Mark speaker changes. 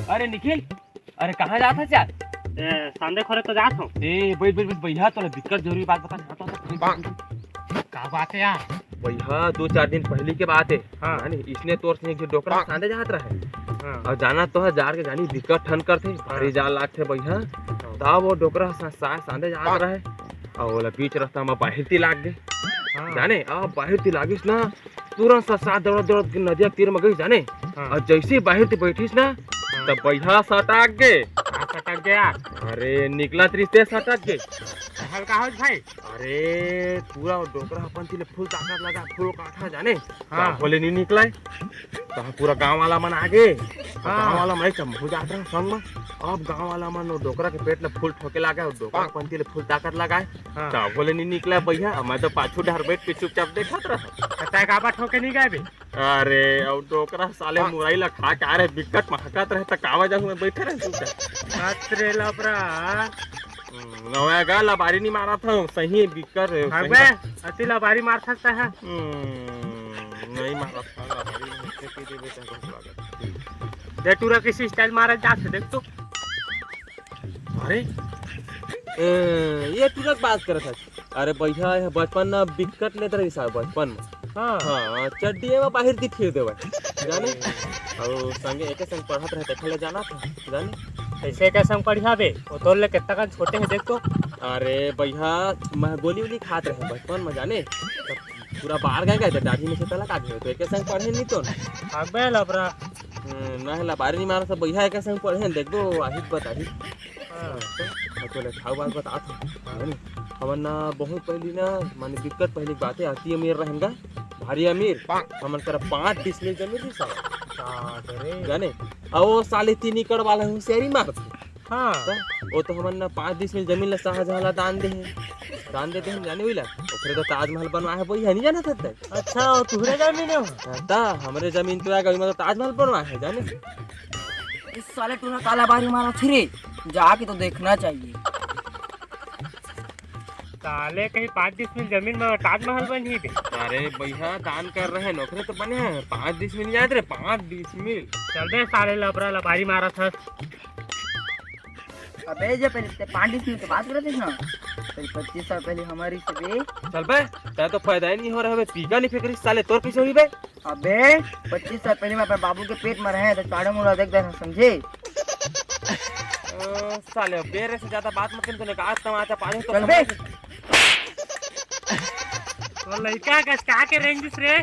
Speaker 1: अरे निखिल, अरे कहाँ जाता है यार?
Speaker 2: सांदे खोरे तो जात हूँ।
Speaker 1: ए बैठ बैठ बैठ भैया, तो दिक्कत जरूरी बात बता।
Speaker 2: का बात है यार?
Speaker 1: भैया 2-4 दिन पहले के बात है।
Speaker 2: हाँ।
Speaker 1: यानी इसने तोर से एक डोकरा सांदे जात रहे।
Speaker 2: हाँ।
Speaker 1: और जाना तो है जार के जानी दिक्कत ठन कर थे, भारी जाल लाग थे भैया। तब वो डोकरा सांदे जात रहे और बोला बीच रास्ता में बाहर ती लाग गए। जाने अब बाहर ती लागिस ना, तुरंत सा साथ दौड़ दौड़ के नदिया तीर में गई जाने। और जैसे बाहर ती बैठीस ना तब भैया सटक गए।
Speaker 2: सटक गया?
Speaker 1: अरे निकला रिश्ते सटक गए।
Speaker 2: हल्का हो भाई।
Speaker 1: अरे पूरा डोकरा अपन तिले फुल ताकत लगा, फुल काठा जाने। हाँ बोले नहीं निकला तो पूरा गांव वाला मन आ गए। गांव वाला मैं हो जाता है संग में। अब गांव वाला मन डोकरा के पेट में फुल ठोके लगा और डोकरा अपन तिले फुल ताकत लगाए। तो बोले नहीं निकला भैया, मैं तो पाछू डर बैठ के चुपचाप देखत रहा।
Speaker 2: गाबा ठोके नहीं गए?
Speaker 1: अरे अब डोकरा साले मुरई ला खा के आ रहे, बिकट महकत रहे तो कावा जाऊं मैं बैठे रहे चुपचाप।
Speaker 2: अरे लबरा
Speaker 1: नया गा लबारी नहीं मारा था सही बिकर
Speaker 2: अति लबारी मार सकता है।
Speaker 1: नहीं मारा था लबारी नहीं के दे बेटा को स्वागत
Speaker 2: दे टूरा किसी स्टाइल मारा जा से देख तो।
Speaker 1: अरे ये तुरंत बात करत है। अरे भैया बचपन में बिकट लेते रही साहब बचपन में। हाँ चड्डी में बाहर दी फेर देवे जाने। और संगे एक संग पढ़त रहे देखले जाना था जाने।
Speaker 2: कैसे का संग पढ़िया बे? वो तोर ले कितना का छोटे है देख तो।
Speaker 1: अरे भैया मैं गोली वोली खात रहे बचपन में जाने। पूरा बाहर गए दाढ़ी में से तलक आ गए तो एक संग पढ़े नहीं तो
Speaker 2: अबे लबरा
Speaker 1: ना लबारी नहीं मारा सब भैया एक संग पढ़े देख दो आहित बताही। तो ले खाओ बात बता हमन ना बहुत पहली ना माने दिक्कत पहली बात है अति अमीर रहेंगा भारी अमीर हमन कर 5 डिसमिल जमीन थी साहब जाने। और वो साले 3 एकड़ वाला होशियारी मारत। हाँ वो तो हमन ना 5 डिसमिल जमीन ला शाहजहां ला दान देते हैं जाने विला। फिर तो ताजमहल बनवाए है वही नहीं जाना था।
Speaker 2: अच्छा वो तुहरे जमीन है?
Speaker 1: ता हमरे जमीन पे आ गई मतलब ताजमहल बनवाए है जाने।
Speaker 3: इस साले टूना काला बारी मारा थी रे, जाके तो देखना चाहिए।
Speaker 2: साले कहीं 5 डिसमिल जमीन में ताजमहल बनी थी।
Speaker 1: अरे भैया दान कर रहे हैं नौकरी तो बने हैं 5 डिसमिल याद रे 5 डिसमिल।
Speaker 2: चल बे साले लबरा लबारी मारा था।
Speaker 3: अबे जब पहले 5 डिसमिल की बात करते थे ना, पहले 25 साल पहले हमारी सबे।
Speaker 1: चल बे तेरा तो फायदा ही नहीं हो रहा है, पीका नहीं फेंक रही साले तोर कैसे हुई बे?
Speaker 3: अबे 25 साल पहले मैं अपने बाबू के पेट में रहे तो चाड़ा मुड़ा देख देना समझे।
Speaker 1: साले बेरे से ज्यादा बात मत कर, आज तमाचा पानी तो
Speaker 3: चल बे।
Speaker 2: तो लड़का का के रेंज रे।